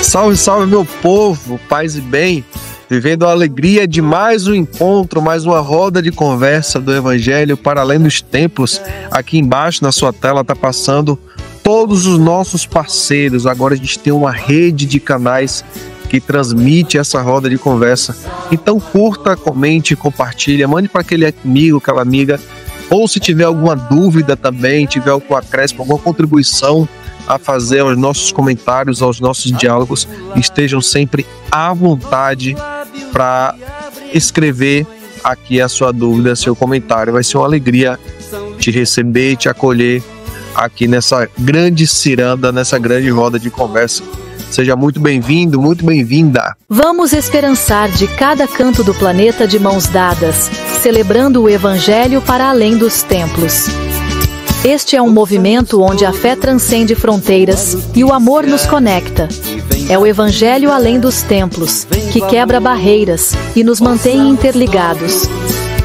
Salve, salve, meu povo, paz e bem, vivendo a alegria de mais um encontro, mais uma roda de conversa do Evangelho para além dos templos. Aqui embaixo na sua tela está passando todos os nossos parceiros. Agora a gente tem uma rede de canais que transmite essa roda de conversa. Então curta, comente, compartilha, mande para aquele amigo, aquela amiga, ou se tiver alguma dúvida também, tiver algum acréscimo, alguma contribuição a fazer aos nossos comentários, aos nossos diálogos, estejam sempre à vontade para escrever aqui a sua dúvida, seu comentário. Vai ser uma alegria te receber e te acolher aqui nessa grande ciranda, nessa grande roda de conversa. Seja muito bem-vindo, muito bem-vinda. Vamos esperançar de cada canto do planeta de mãos dadas, celebrando o Evangelho para além dos templos. Este é um movimento onde a fé transcende fronteiras e o amor nos conecta. É o Evangelho além dos templos, que quebra barreiras e nos mantém interligados.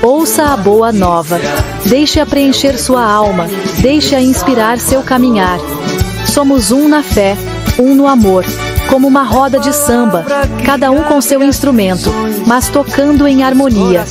Ouça a boa nova. Deixe-a preencher sua alma, deixe-a inspirar seu caminhar. Somos um na fé, um no amor, como uma roda de samba, cada um com seu instrumento, mas tocando em harmonia.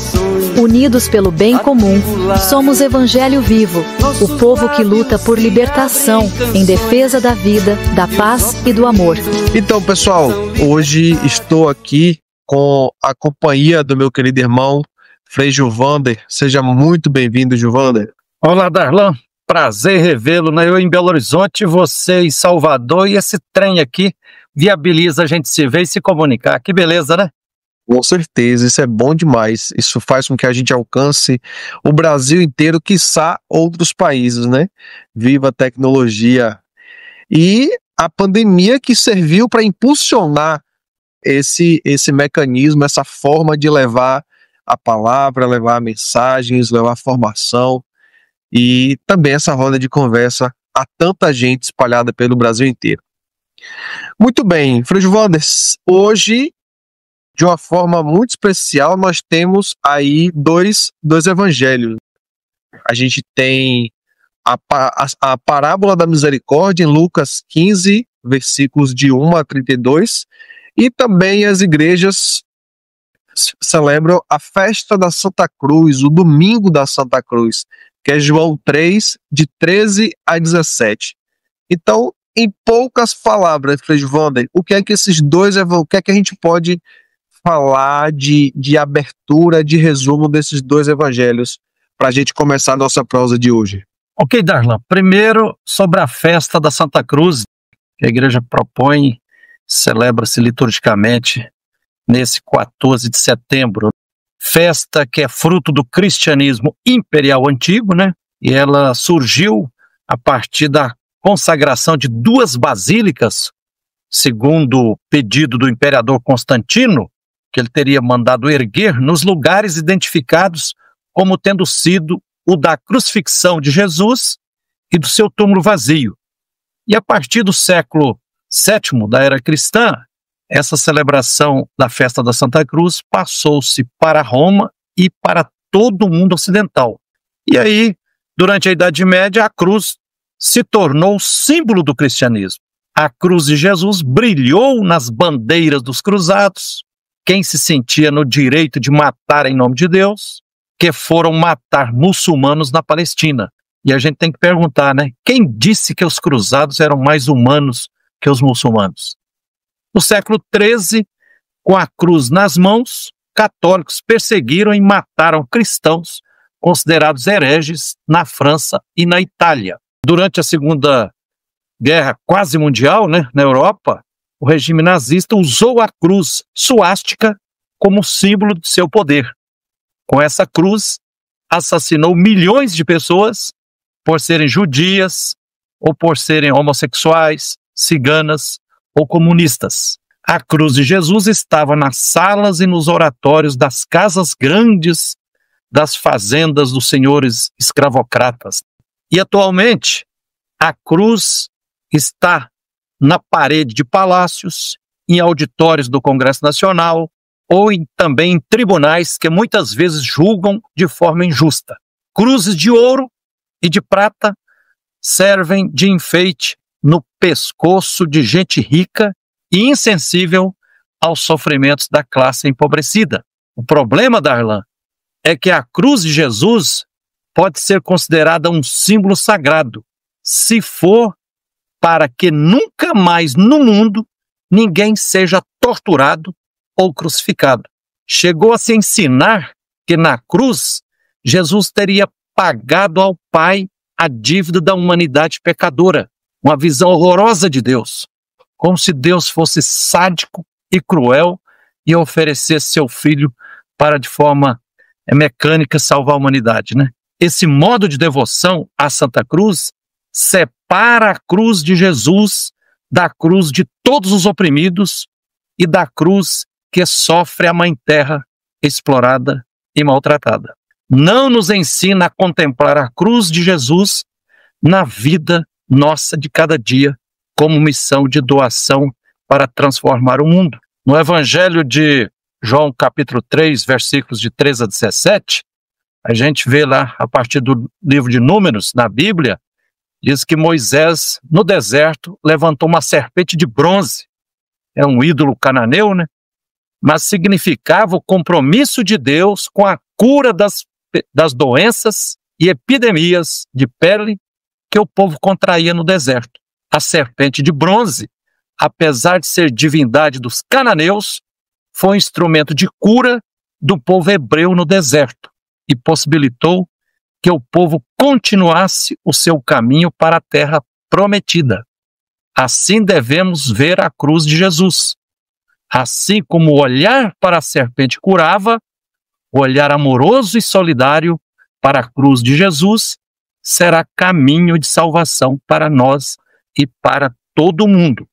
Unidos pelo bem comum, somos Evangelho vivo, o povo que luta por libertação, em defesa da vida, da paz e do amor. Então, pessoal, hoje estou aqui com a companhia do meu querido irmão, Frei Gilvander. Seja muito bem-vindo, Gilvander. Olá, Darlan. Prazer revê-lo, né? Eu em Belo Horizonte, você em Salvador, e esse trem aqui viabiliza a gente se ver e se comunicar. Que beleza, né? Com certeza, isso é bom demais. Isso faz com que a gente alcance o Brasil inteiro, quiçá outros países, né? Viva a tecnologia. E a pandemia que serviu para impulsionar esse mecanismo, essa forma de levar a palavra, levar mensagens, levar formação, e também essa roda de conversa a tanta gente espalhada pelo Brasil inteiro. Muito bem, Frei Gilvander, hoje, de uma forma muito especial, nós temos aí dois evangelhos. A gente tem a parábola da misericórdia em Lucas 15, versículos de 1 a 32, e também as igrejas celebram a festa da Santa Cruz, o domingo da Santa Cruz, que é João 3, de 13 a 17. Então, em poucas palavras, Frei Gilvander, o que é que a gente pode falar de abertura, de resumo desses dois evangelhos, para a gente começar a nossa prosa de hoje? Ok, Darlan. Primeiro, sobre a festa da Santa Cruz, que a igreja propõe, celebra-se liturgicamente nesse 14 de setembro. Festa que é fruto do cristianismo imperial antigo, né? E ela surgiu a partir da consagração de duas basílicas, segundo o pedido do imperador Constantino, que ele teria mandado erguer nos lugares identificados como tendo sido o da crucifixão de Jesus e do seu túmulo vazio. E a partir do século VII da era cristã, essa celebração da festa da Santa Cruz passou-se para Roma e para todo o mundo ocidental. E aí, durante a Idade Média, a cruz se tornou símbolo do cristianismo. A cruz de Jesus brilhou nas bandeiras dos cruzados, quem se sentia no direito de matar em nome de Deus, que foram matar muçulmanos na Palestina. E a gente tem que perguntar, né? Quem disse que os cruzados eram mais humanos que os muçulmanos? No século XIII, com a cruz nas mãos, católicos perseguiram e mataram cristãos considerados hereges na França e na Itália. Durante a Segunda Guerra quase mundial, né, na Europa, o regime nazista usou a cruz suástica como símbolo de seu poder. Com essa cruz, assassinou milhões de pessoas por serem judias ou por serem homossexuais, ciganas ou comunistas. A cruz de Jesus estava nas salas e nos oratórios das casas grandes das fazendas dos senhores escravocratas. E atualmente, a cruz está na parede de palácios, em auditórios do Congresso Nacional ou também em tribunais que muitas vezes julgam de forma injusta. Cruzes de ouro e de prata servem de enfeite no pescoço de gente rica e insensível aos sofrimentos da classe empobrecida. O problema, Darlan, é que a cruz de Jesus pode ser considerada um símbolo sagrado, se for para que nunca mais no mundo ninguém seja torturado ou crucificado. Chegou a se ensinar que na cruz Jesus teria pagado ao Pai a dívida da humanidade pecadora, uma visão horrorosa de Deus, como se Deus fosse sádico e cruel e oferecesse seu filho para de forma mecânica salvar a humanidade, né? Esse modo de devoção à Santa Cruz separa a cruz de Jesus da cruz de todos os oprimidos e da cruz que sofre a Mãe Terra explorada e maltratada. Não nos ensina a contemplar a cruz de Jesus na vida nossa de cada dia como missão de doação para transformar o mundo. No Evangelho de João, capítulo 3, versículos de 13 a 17, a gente vê lá, a partir do livro de Números, na Bíblia, diz que Moisés, no deserto, levantou uma serpente de bronze. É um ídolo cananeu, né? Mas significava o compromisso de Deus com a cura das doenças e epidemias de pele que o povo contraía no deserto. A serpente de bronze, apesar de ser divindade dos cananeus, foi um instrumento de cura do povo hebreu no deserto e possibilitou que o povo continuasse o seu caminho para a terra prometida. Assim devemos ver a cruz de Jesus. Assim como o olhar para a serpente curava, o olhar amoroso e solidário para a cruz de Jesus será caminho de salvação para nós e para todo mundo.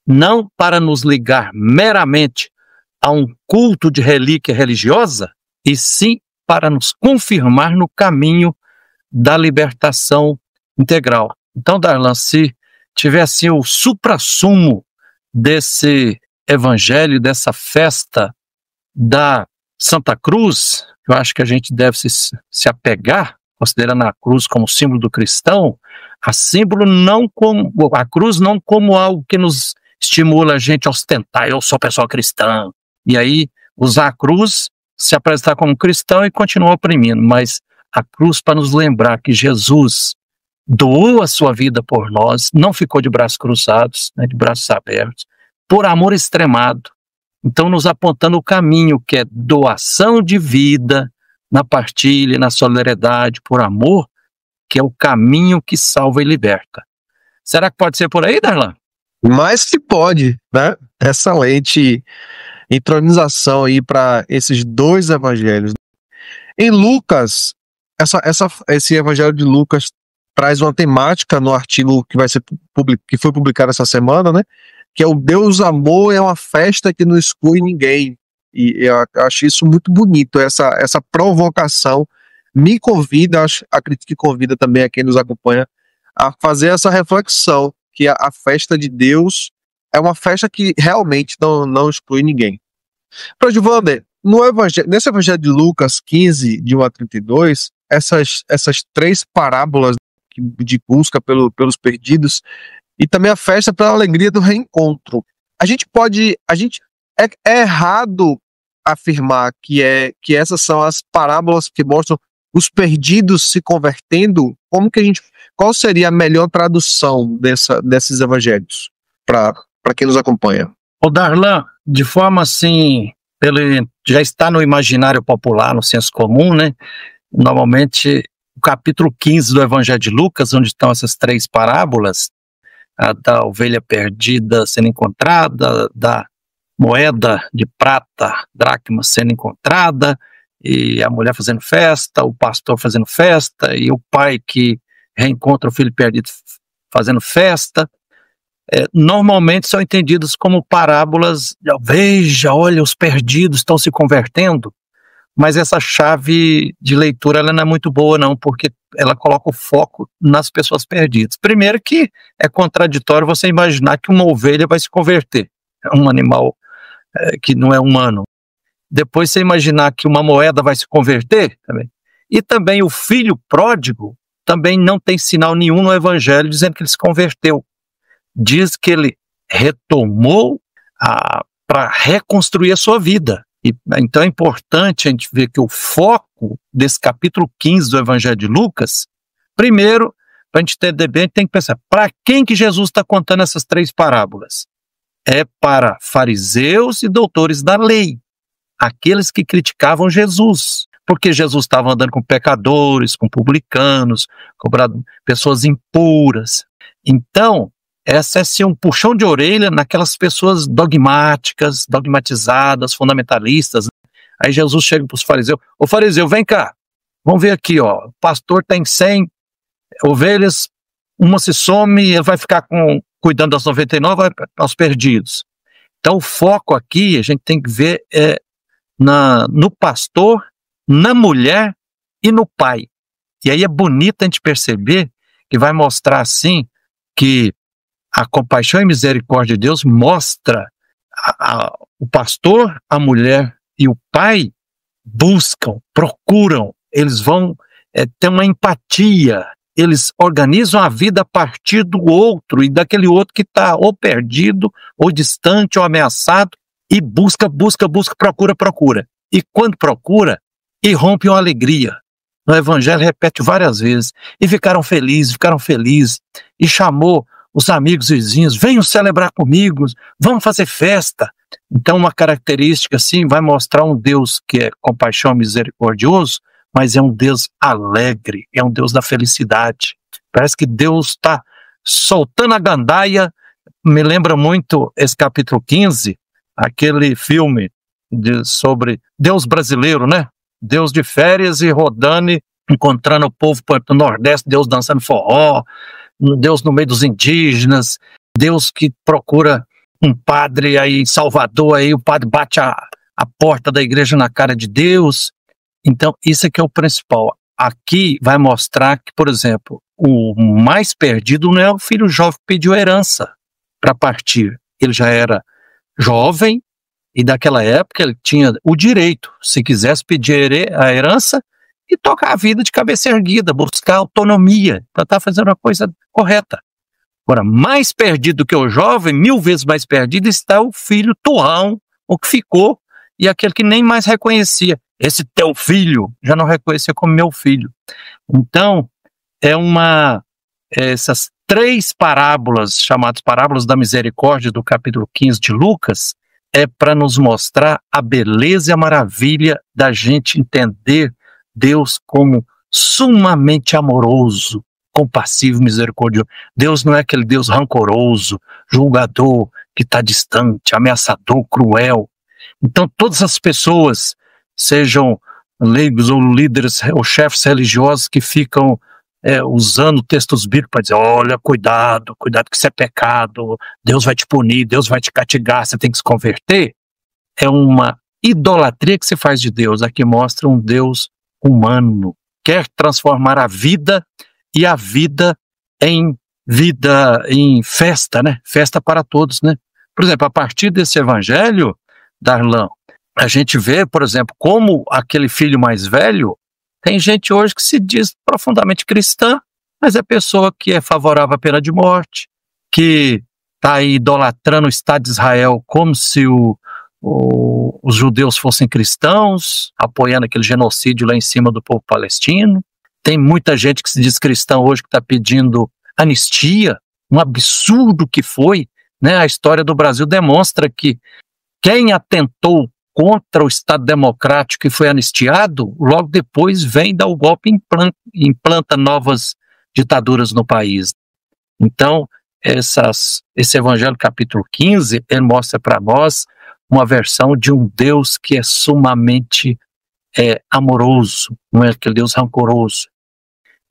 Não para nos ligar meramente a um culto de relíquia religiosa, e sim para nos confirmar no caminho da libertação integral. Então, Darlan, se tivesse o suprassumo desse evangelho, dessa festa da Santa Cruz, eu acho que a gente deve se apegar, considerando a cruz como símbolo do cristão, a cruz não como algo que nos estimula a gente a ostentar, eu sou pessoa cristã, e aí usar a cruz, se apresentar como cristão e continuar oprimindo, mas a cruz para nos lembrar que Jesus doou a sua vida por nós, não ficou de braços cruzados, né, de braços abertos, por amor extremado. Então nos apontando o caminho que é doação de vida, na partilha, na solidariedade, por amor, que é o caminho que salva e liberta. Será que pode ser por aí, Darlan? Mas que pode, né? Excelente intronização aí para esses dois evangelhos. Em Lucas, esse evangelho de Lucas traz uma temática no artigo que foi publicado essa semana, né? Que é o Deus Amor é uma festa que não exclui ninguém. E eu acho isso muito bonito, essa provocação me convida, acredito que convida também a quem nos acompanha a fazer essa reflexão, que a festa de Deus é uma festa que realmente não exclui ninguém. Para Givander, nesse evangelho de Lucas 15, de 1 a 32, essas três parábolas de busca pelos perdidos e também a festa pela alegria do reencontro. É errado afirmar que essas são as parábolas que mostram os perdidos se convertendo. Qual seria a melhor tradução desses evangelhos para quem nos acompanha? O Darlan, de forma assim, já está no imaginário popular, no senso comum, né? Normalmente, o capítulo 15 do Evangelho de Lucas, onde estão essas três parábolas, a da ovelha perdida sendo encontrada, da moeda de prata, dracma, sendo encontrada, e a mulher fazendo festa, o pastor fazendo festa, e o pai que reencontra o filho perdido fazendo festa, normalmente são entendidos como parábolas, veja, olha, os perdidos estão se convertendo, mas essa chave de leitura ela não é muito boa não, porque ela coloca o foco nas pessoas perdidas. Primeiro que é contraditório você imaginar que uma ovelha vai se converter, é um animal que não é humano. Depois você imaginar que uma moeda vai se converter, também. E também o filho pródigo também não tem sinal nenhum no evangelho dizendo que ele se converteu. Diz que ele retomou para reconstruir a sua vida. Então é importante a gente ver que o foco desse capítulo 15 do Evangelho de Lucas, primeiro, para a gente entender bem, a gente tem que pensar, para quem que Jesus está contando essas 3 parábolas? É para fariseus e doutores da lei, aqueles que criticavam Jesus, porque Jesus estava andando com pecadores, com publicanos, com pessoas impuras. Então, essa é ser um puxão de orelha naquelas pessoas dogmáticas, dogmatizadas, fundamentalistas. Aí Jesus chega para os fariseus: ô fariseu, vem cá, vamos ver aqui, ó, o pastor tem 100 ovelhas, uma se some, ele vai ficar cuidando das 99, vai aos perdidos. Então o foco aqui, a gente tem que ver no pastor, na mulher e no pai. E aí é bonito a gente perceber que vai mostrar assim que a compaixão e misericórdia de Deus mostra o pastor, a mulher e o pai buscam, procuram, eles vão ter uma empatia, eles organizam a vida a partir do outro e daquele outro que está ou perdido, ou distante, ou ameaçado, e busca, procura. E quando procura, irrompe uma alegria. No Evangelho repete várias vezes, e ficaram felizes, e chamou os amigos e vizinhos: venham celebrar comigo, vamos fazer festa. Então uma característica assim vai mostrar um Deus que é compaixão, misericordioso, mas é um Deus alegre, é um Deus da felicidade. Parece que Deus está soltando a gandaia. Me lembra muito esse capítulo 15, aquele filme sobre Deus brasileiro, né? Deus de férias e rodando, encontrando o povo do Nordeste, Deus dançando forró, Deus no meio dos indígenas, Deus que procura um padre aí em Salvador, aí o padre bate a porta da igreja na cara de Deus. Então, isso aqui é o principal. Aqui vai mostrar que, por exemplo, o mais perdido não é o filho jovem que pediu herança para partir. Ele já era jovem e daquela época ele tinha o direito, se quisesse pedir a herança, e tocar a vida de cabeça erguida, buscar autonomia, para estar fazendo a coisa correta. Agora, mais perdido que o jovem, 1000 vezes mais perdido, está o filho turrão, o que ficou, e aquele que nem mais reconhecia. Esse teu filho, já não reconhecia como meu filho. Então, essas 3 parábolas, chamadas parábolas da misericórdia do capítulo 15 de Lucas, é para nos mostrar a beleza e a maravilha da gente entender Deus como sumamente amoroso, compassivo, misericordioso. Deus não é aquele Deus rancoroso, julgador, que está distante, ameaçador, cruel. Então todas as pessoas, sejam leigos ou líderes ou chefes religiosos que ficam usando textos bíblicos para dizer: olha, cuidado que isso é pecado, Deus vai te punir, Deus vai te castigar, você tem que se converter, é uma idolatria que se faz de Deus. Aqui mostra um Deus humano, quer transformar a vida, e a vida em festa, né? Festa para todos, né? Por exemplo, a partir desse evangelho, Darlan, a gente vê, por exemplo, como aquele filho mais velho, tem gente hoje que se diz profundamente cristã, mas é pessoa que é favorável à pena de morte, que está aí idolatrando o Estado de Israel como se os judeus fossem cristãos, apoiando aquele genocídio lá em cima do povo palestino. Tem muita gente que se diz cristã hoje que está pedindo anistia, um absurdo que foi, né? A história do Brasil demonstra que quem atentou contra o Estado democrático e foi anistiado, logo depois vem dar o golpe e implanta novas ditaduras no país. Então, esse Evangelho capítulo 15, ele mostra para nós uma versão de um Deus que é sumamente amoroso, não é aquele Deus rancoroso.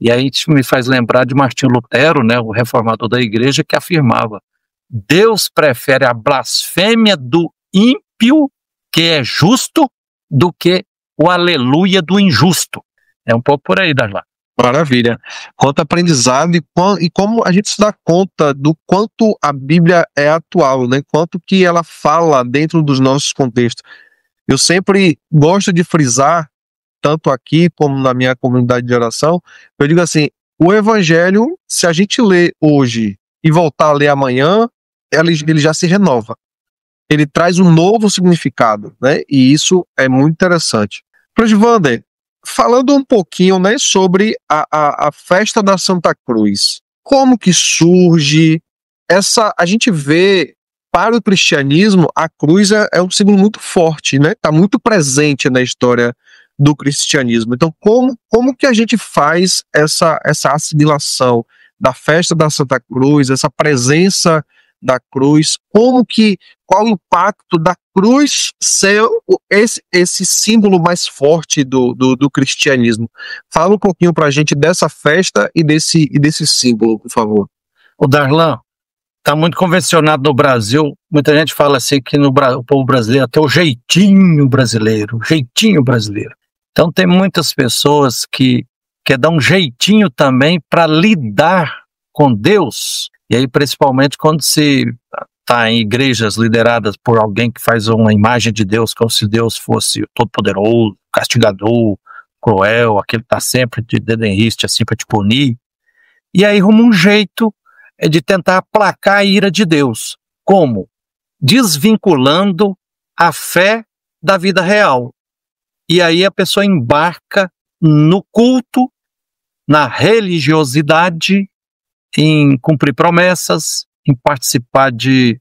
E aí isso me faz lembrar de Martinho Lutero, né, o reformador da igreja, que afirmava: Deus prefere a blasfêmia do ímpio, que é justo, do que o aleluia do injusto. É um pouco por aí, Darlan. Maravilha. Quanto aprendizado e como a gente se dá conta do quanto a Bíblia é atual, né? Quanto que ela fala dentro dos nossos contextos. Eu sempre gosto de frisar, tanto aqui como na minha comunidade de oração, eu digo assim: o Evangelho, se a gente ler hoje e voltar a ler amanhã, ele já se renova. Ele traz um novo significado, né? E isso é muito interessante. Prodivander, falando um pouquinho, né, sobre a festa da Santa Cruz, como que surge a gente vê, para o cristianismo, a cruz é um símbolo muito forte, né? Está muito presente na história do cristianismo. Então, como que a gente faz essa assimilação da festa da Santa Cruz, essa presença da cruz, qual o impacto da cruz ser esse símbolo mais forte do cristianismo? Fala um pouquinho para a gente dessa festa e desse símbolo, por favor. O Darlan, está muito convencionado no Brasil, muita gente fala assim que o povo brasileiro tem o jeitinho brasileiro. Então tem muitas pessoas que quer dar um jeitinho também para lidar com Deus, e aí principalmente quando se está em igrejas lideradas por alguém que faz uma imagem de Deus como se Deus fosse todo-poderoso, castigador, cruel, aquele que está sempre de dedo em riste assim para te punir, e aí arruma um jeito de tentar aplacar a ira de Deus. Como? Desvinculando a fé da vida real. E aí a pessoa embarca no culto, na religiosidade, em cumprir promessas, em participar de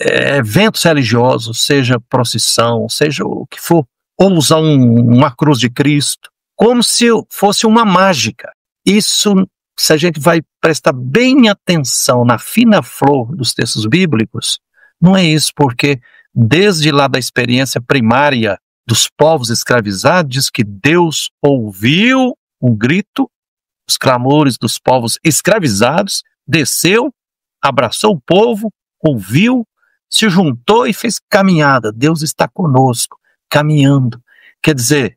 eventos religiosos, seja procissão, seja o que for, ou usar uma cruz de Cristo, como se fosse uma mágica. Isso, se a gente vai prestar bem atenção na fina flor dos textos bíblicos, não é isso, porque desde lá da experiência primária dos povos escravizados, diz que Deus ouviu um grito, os clamores dos povos escravizados, desceu, abraçou o povo, ouviu, se juntou e fez caminhada. Deus está conosco, caminhando. Quer dizer,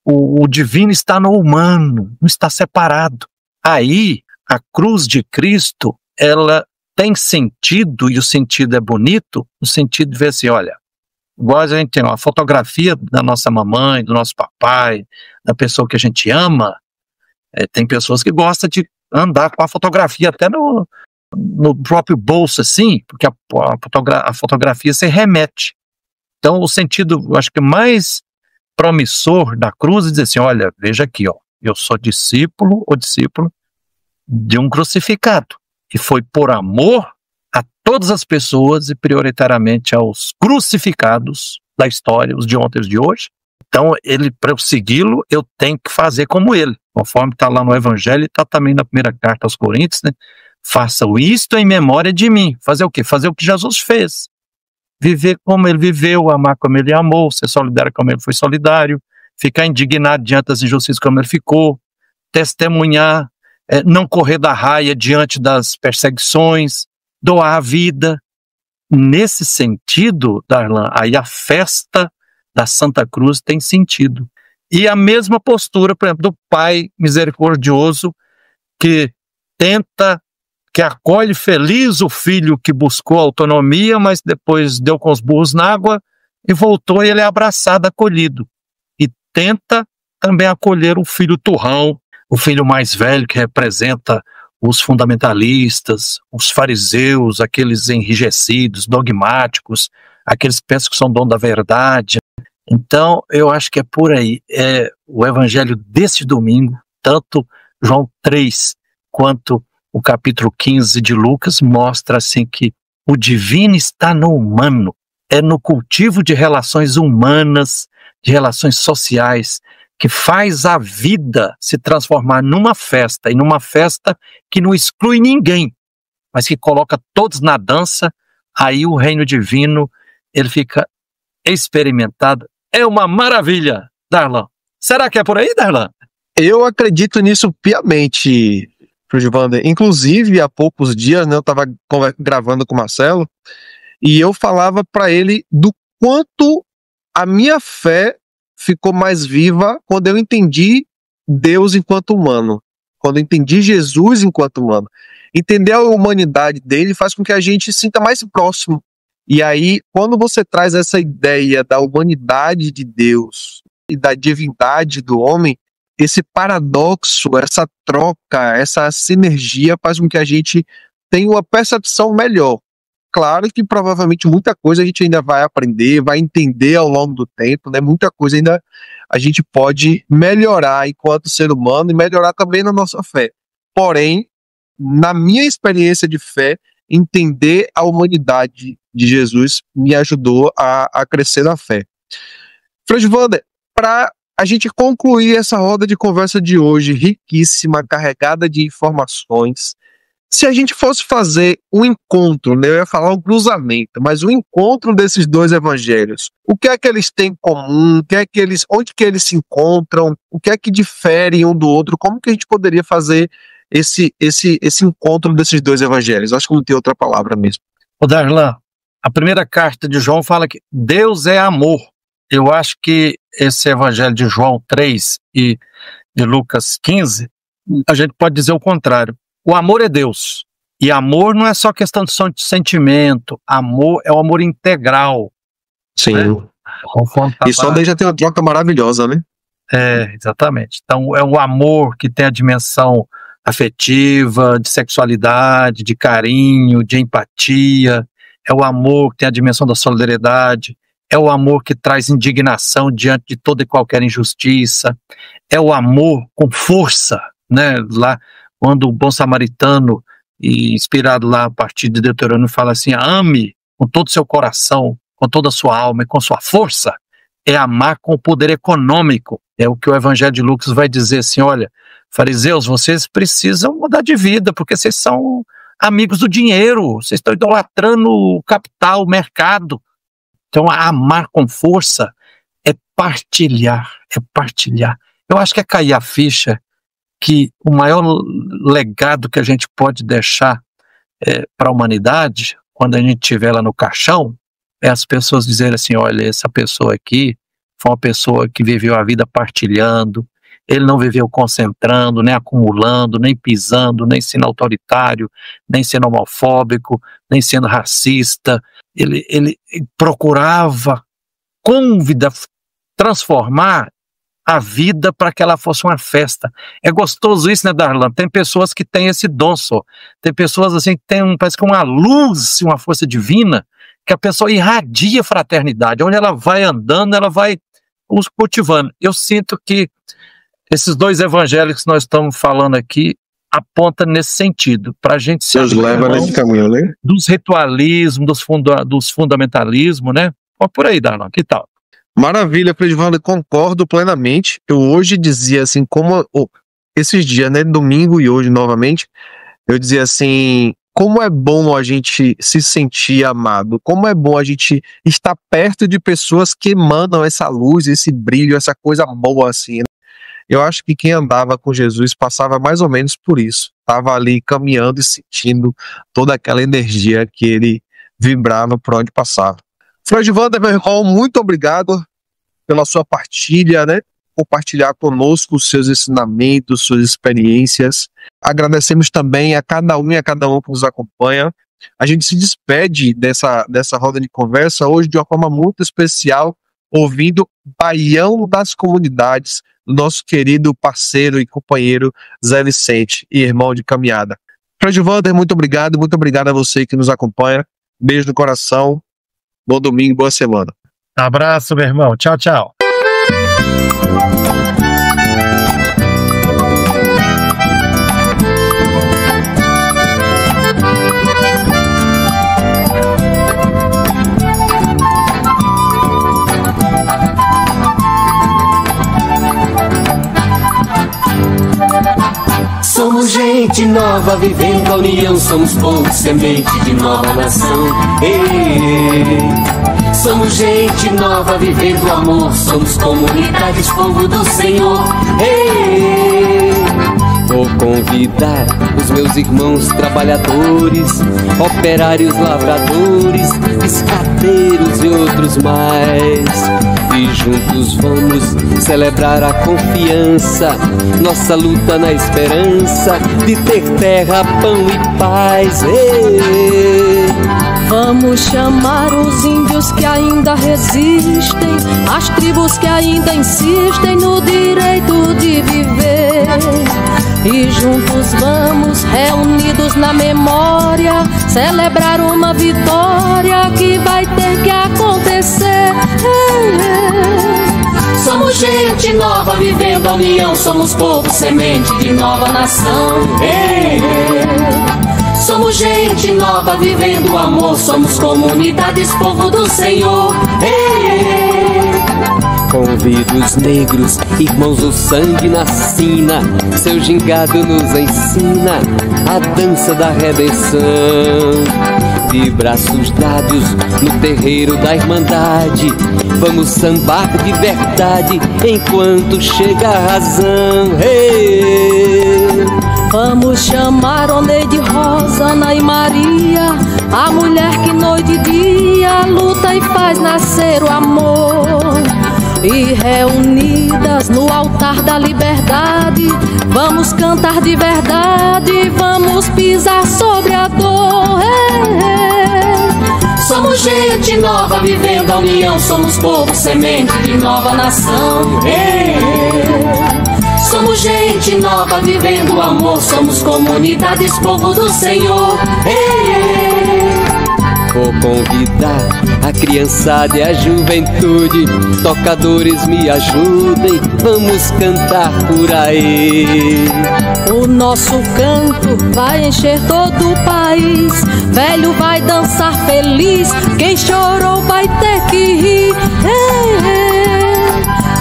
o divino está no humano, não está separado. Aí, a cruz de Cristo, ela tem sentido, e o sentido é bonito, no sentido de ver assim, olha, igual a gente tem uma fotografia da nossa mamãe, do nosso papai, da pessoa que a gente ama, tem pessoas que gostam de andar com a fotografia até no próprio bolso, assim, porque a fotografia se remete. Então, o sentido, eu acho que mais promissor da cruz é dizer assim, olha, veja aqui, ó, eu sou discípulo ou discípulo de um crucificado, e foi por amor a todas as pessoas e prioritariamente aos crucificados da história, os de ontem e os de hoje. Então, para eu segui-lo, eu tenho que fazer como ele, conforme está lá no Evangelho e está também na primeira carta aos Coríntios, né? Façam isto em memória de mim. Fazer o quê? Fazer o que Jesus fez. Viver como ele viveu, amar como ele amou, ser solidário como ele foi solidário, ficar indignado diante das injustiças como ele ficou, testemunhar, não correr da raia diante das perseguições, doar a vida. Nesse sentido, Darlan, aí a festa da Santa Cruz tem sentido. E a mesma postura, por exemplo, do pai misericordioso que acolhe feliz o filho que buscou autonomia, mas depois deu com os burros na água e voltou e ele é abraçado, acolhido. E tenta também acolher o filho turrão, o filho mais velho que representa os fundamentalistas, os fariseus, aqueles enrijecidos, dogmáticos, aqueles que pensam que são dono da verdade. Então, eu acho que é por aí. O evangelho desse domingo, tanto João 3 quanto o capítulo 15 de Lucas, mostra assim que o divino está no humano, é no cultivo de relações humanas, de relações sociais, que faz a vida se transformar numa festa, e numa festa que não exclui ninguém, mas que coloca todos na dança. Aí o reino divino, ele fica experimentado. É uma maravilha, Darlan. Será que é por aí, Darlan? Eu acredito nisso piamente, Prodivander. Inclusive, há poucos dias, né, eu estava gravando com o Marcelo, e eu falava para ele do quanto a minha fé ficou mais viva quando eu entendi Deus enquanto humano, quando eu entendi Jesus enquanto humano. Entender a humanidade dele faz com que a gente se sinta mais próximo. E aí, quando você traz essa ideia da humanidade de Deus e da divindade do homem, esse paradoxo, essa troca, essa sinergia faz com que a gente tenha uma percepção melhor Claro que provavelmente muita coisa a gente ainda vai aprender, vai entender ao longo do tempo, né? Muita coisa ainda a gente pode melhorar enquanto ser humano e melhorar também na nossa fé. Porém, na minha experiência de fé, entender a humanidade de Jesus me ajudou a crescer na fé. Frei Gilvander, para a gente concluir essa roda de conversa de hoje, riquíssima, carregada de informações, se a gente fosse fazer um encontro, né, eu ia falar um cruzamento, mas um encontro desses dois evangelhos, o que é que eles têm em comum, onde que eles se encontram, o que é que difere um do outro, como que a gente poderia fazer esse encontro desses dois evangelhos? Acho que não tem outra palavra mesmo. Ô Darlan, a primeira carta de João fala que Deus é amor. Eu acho que esse evangelho de João 3 e de Lucas 15, a gente pode dizer o contrário. O amor é Deus. E amor não é só questão de sentimento. Amor é o amor integral. Sim. Né? E só daí já tem uma troca maravilhosa, né? Exatamente. Então é o amor que tem a dimensão afetiva, de sexualidade, de carinho, de empatia. É o amor que tem a dimensão da solidariedade. É o amor que traz indignação diante de toda e qualquer injustiça. É o amor com força, né? Lá, quando o bom samaritano, inspirado lá a partir de Deuteronômio, fala assim, ame com todo o seu coração, com toda a sua alma e com sua força, é amar com o poder econômico. É o que o Evangelho de Lucas vai dizer assim, olha, fariseus, vocês precisam mudar de vida, porque vocês são amigos do dinheiro, vocês estão idolatrando o capital, o mercado. Então, amar com força é partilhar. Eu acho que é cair a ficha que o maior legado que a gente pode deixar para a humanidade, quando a gente estiver lá no caixão, é as pessoas dizerem assim, olha, essa pessoa aqui foi uma pessoa que viveu a vida partilhando, ele não viveu concentrando, nem acumulando, nem pisando, nem sendo autoritário, nem sendo homofóbico, nem sendo racista. Ele procurava transformar a vida para que ela fosse uma festa. É gostoso isso, né, Darlan? Tem pessoas que têm esse dom só. Tem pessoas assim que têm, parece que uma luz, uma força divina, que a pessoa irradia fraternidade. Onde ela vai andando, ela vai os cultivando. Eu sinto que esses dois evangelhos que nós estamos falando aqui apontam nesse sentido, para a gente se Deus leva nesse caminho, né? Dos ritualismos, dos fundamentalismos, né? Ó, por aí, Darlan, que tal? Maravilha, Frei Gilvander, concordo plenamente. Eu hoje dizia assim, como esses dias, né, domingo e hoje novamente, eu dizia assim, como é bom a gente se sentir amado, como é bom a gente estar perto de pessoas que emanam essa luz, esse brilho, essa coisa boa assim, né? Eu acho que quem andava com Jesus passava mais ou menos por isso, estava ali caminhando e sentindo toda aquela energia que ele vibrava por onde passava. Frei Gilvander, meu irmão, muito obrigado pela sua partilha, né? Compartilhar conosco os seus ensinamentos, suas experiências. Agradecemos também a cada um e a cada um que nos acompanha. A gente se despede dessa roda de conversa hoje de uma forma muito especial, ouvindo Baião das Comunidades, do nosso querido parceiro e companheiro Zé Vicente e irmão de caminhada. Frei Gilvander, muito obrigado a você que nos acompanha. Beijo no coração. Bom domingo, boa semana. Abraço, meu irmão. Tchau, tchau. Somos gente nova vivendo a união, somos povo semente de nova nação. Somos gente nova vivendo o amor, somos comunidades, povo do Senhor. Vou convidar os meus irmãos trabalhadores, operários, lavradores, escateiros e outros mais. E juntos vamos celebrar a confiança, nossa luta na esperança de ter terra, pão e paz. Vamos chamar os índios que ainda resistem, as tribos que ainda insistem no direito de viver. E juntos vamos, reunidos na memória, celebrar uma vitória que vai ter que acontecer. Somos gente nova vivendo a união, somos povo semente de nova nação. Somos gente nova vivendo o amor, somos comunidades, povo do Senhor. Convido os negros, irmãos do sangue na sina, seu gingado nos ensina a dança da redenção. De braços dados no terreiro da irmandade, vamos sambar de verdade enquanto chega a razão. Vamos chamar Oneide, Rosa, Ana e Maria, a mulher que noite e dia luta e faz nascer o amor. E reunidas no altar da liberdade, vamos cantar de verdade, vamos pisar sobre a dor. Somos gente nova vivendo a união, somos povo semente de nova nação. Somos gente nova vivendo o amor, somos comunidades, povo do Senhor. Vou convidar a criançada e a juventude, tocadores me ajudem, vamos cantar por aí. O nosso canto vai encher todo o país, velho vai dançar feliz, quem chorou vai ter que rir.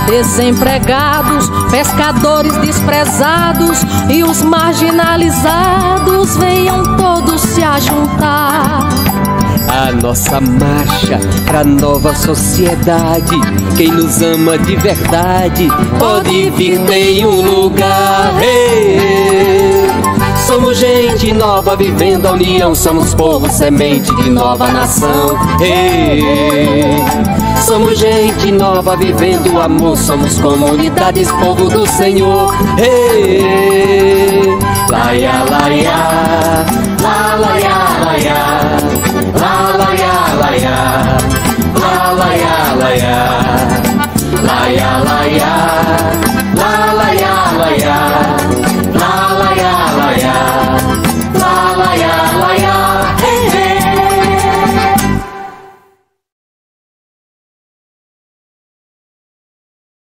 Desempregados, pescadores desprezados e os marginalizados, venham todos se ajuntar. A nossa marcha pra nova sociedade, quem nos ama de verdade pode vir nenhum lugar. Somos gente nova vivendo a união, somos povo semente de nova nação. Somos gente nova vivendo o amor, somos comunidades, povo do Senhor. Laia, laia.